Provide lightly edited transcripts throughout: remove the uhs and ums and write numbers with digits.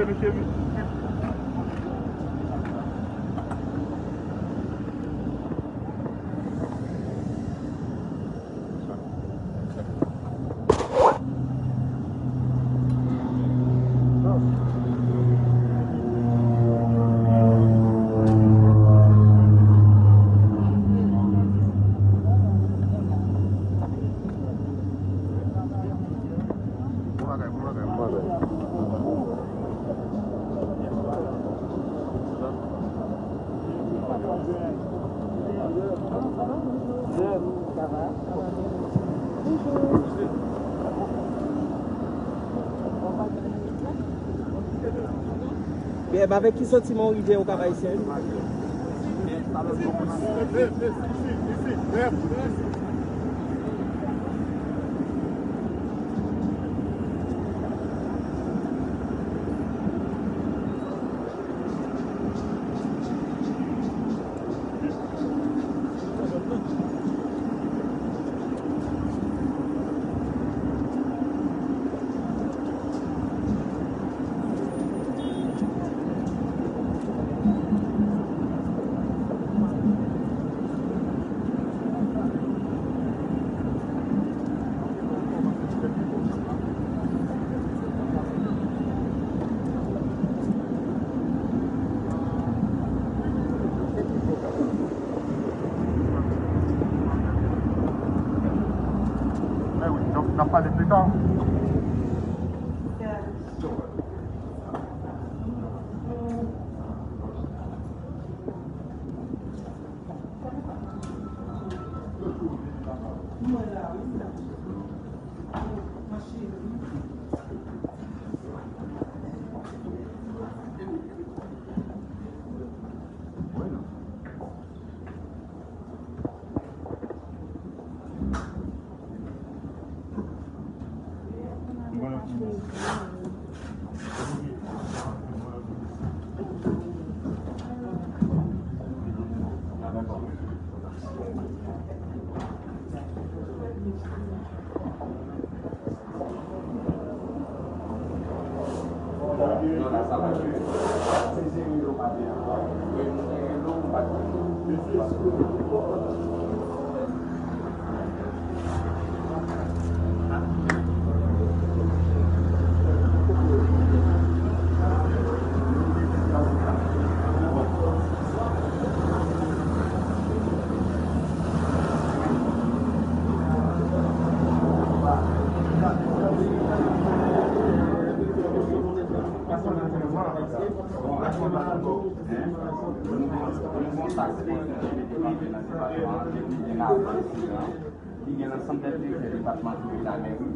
monsieur. Bien, avec qui sentiment arrivé au Cap haïtien? On n'a pas de plus tard. Il y a l'ensemble des départements de la mairie.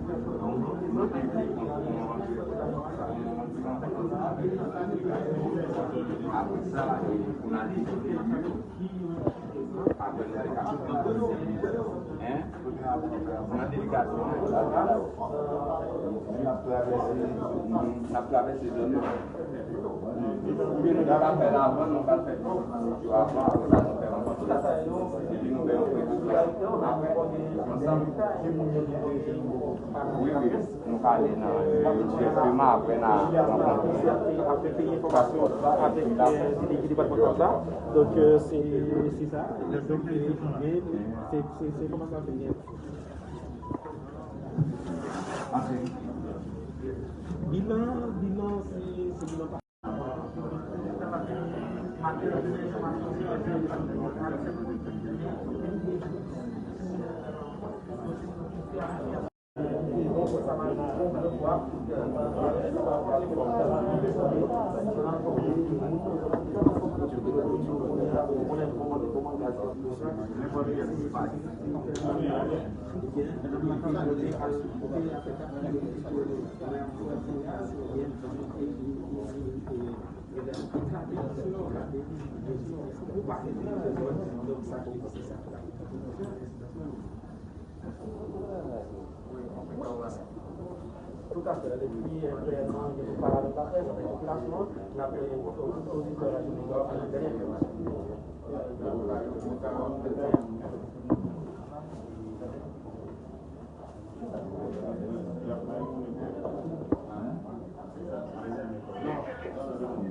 Après ça, on a dit on a délégation. On a traversé de nous. Nous avons fait avant, nous avons fait oui, nous parlons après donc c'est ça. Donc c'est comment ça fait. Bilan, c'est bilan. Tout à fait. Depuis réellement, je parle avec la presse, avec la population, on a fait aux auditeurs à la dernière information.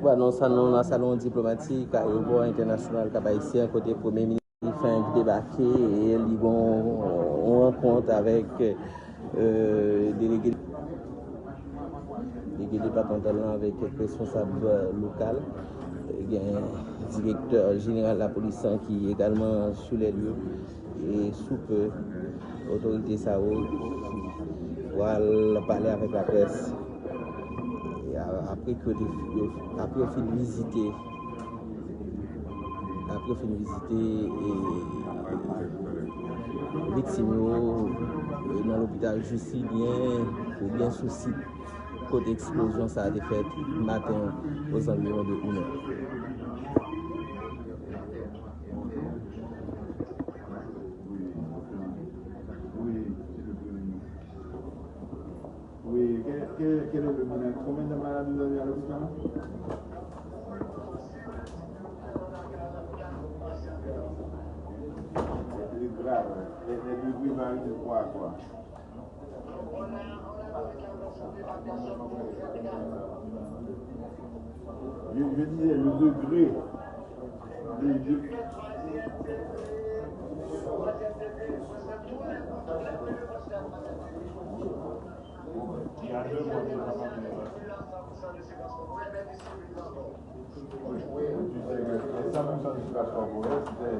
Bah, non, ça, non, un salon diplomatique, aéroport international, Cap-Haïtien, côté Premier ministre, il fait un débarqué et ils vont en rencontre avec délégués départemental avec quelques responsables locaux. Il y a un directeur général de la police qui est également sur les lieux et sous peu, l'autorité SAO va parler avec la presse. Et après fin visiter victimes dans l'hôpital juste bien ou bien sous site côté explosion ça a été fait matin aux environs de 1h. Oui, quel est le bilan? Combien de malades vous avez à l'hôpital? C'est grave. Les degrés varient de quoi à quoi? Je disais le degré. Il y a 2 mois de tu sais que les 100% de situation pour eux, c'était.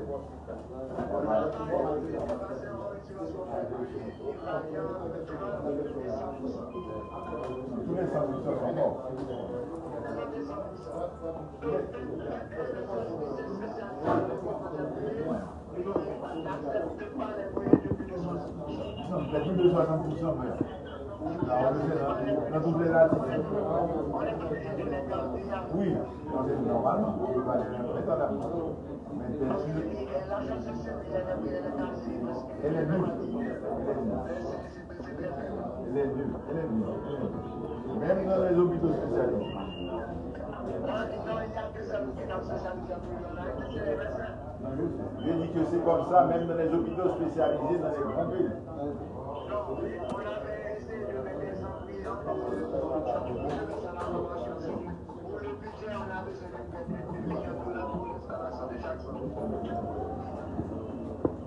Tous les 100% sont morts. Non, il y a plus de 60% mais. Dans toutes les races. Oui, normalement, on peut pas aller étonnamment. Mais bien sûr, elle est nulle. Même dans les hôpitaux spécialisés. Je dis que c'est comme ça, même dans les hôpitaux spécialisés, dans les grands pays.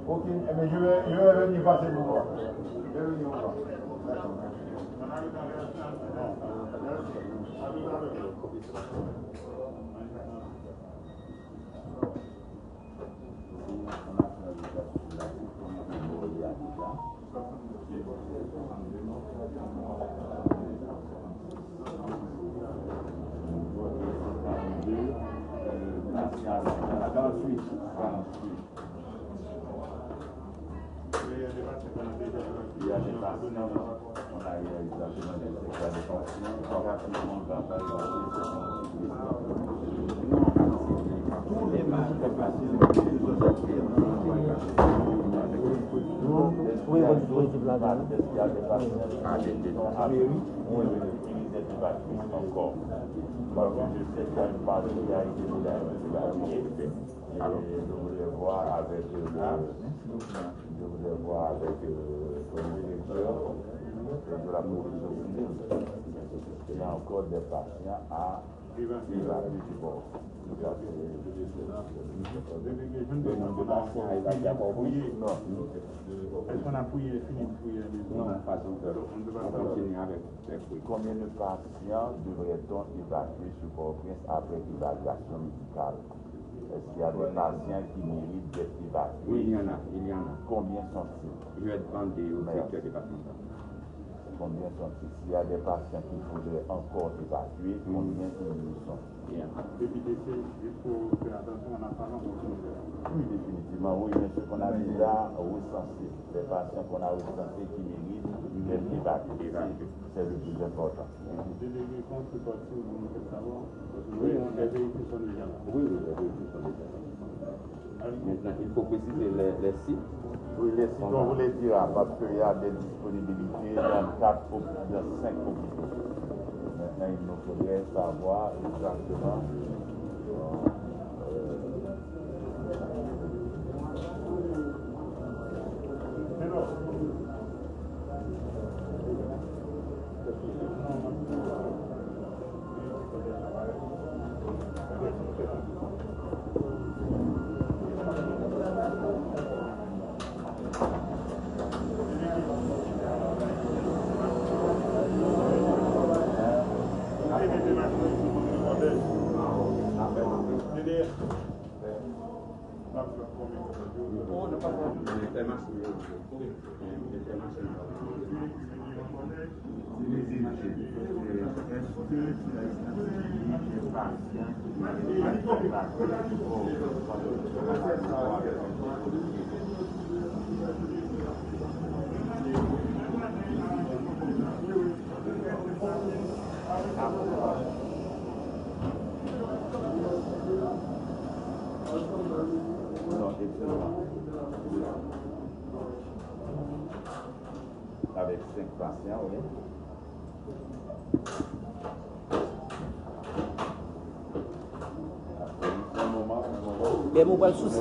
Ok, mais je vais venir passer vous voir. Je vais venir vous voir. Il y a des patients, on a réalisé des secteurs de patients, rapidement dans la tous les malades de patients, oui, votre dispositif là-bas. Il y a des patients qui sont à utiliser des vaccins encore. Parce que je sais qu'il y a une particularité de la vérité. Je voulais voir avec le directeur de la police. Il y a encore des patients à évaluer du bord. Est-ce qu'on a fouillé, fini de fouiller? Non, pas encore. On va continuer avec. Combien de patients devrait-on évacuer sur Port-au-Prince après évaluation médicale? Est-ce qu'il y a des patients qui méritent d'être évacués? Oui, il y en a. Combien sont-ils? Je vais demander au directeur départemental. Combien sont-ils? S'il y a des patients qu'il faudrait encore évacuer, combien ils sont? Il faut faire attention en attendant pour tout. Oui, définitivement, oui, mais ce qu'on a déjà recensé, les patients qu'on a recensés qui méritent d'être évacués, c'est le plus important. Les délégués contre partout, vous nous faites savoir. Oui, les véhicules sont déjà là. Oui, les véhicules sont déjà là. Maintenant, il faut préciser les sites. Oui, les sites, on vous les dira, parce qu'il y a des disponibilités dans 5 hôpitaux. Maintenant, il nous faudrait savoir exactement. Avec 5 patients, oui. Mais mon pas le souci.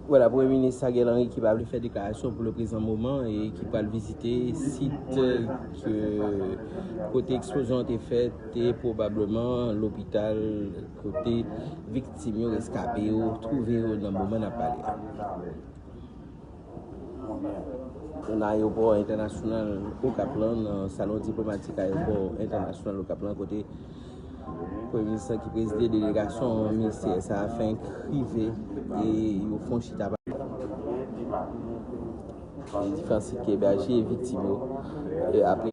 Voilà, Premier ministre Ariel Henry qui va faire déclaration pour le présent moment et qui va visiter site que côté explosion a été faite et probablement l'hôpital côté victime rescapé trouvé dans le moment n'a parlé. Un aéroport international okap dans salon diplomatique aéroport international okap côté Premier ministre qui préside la délégation ministère ça a fait un privé et ils font chita les différents sites qui hébergés et victimes et appelé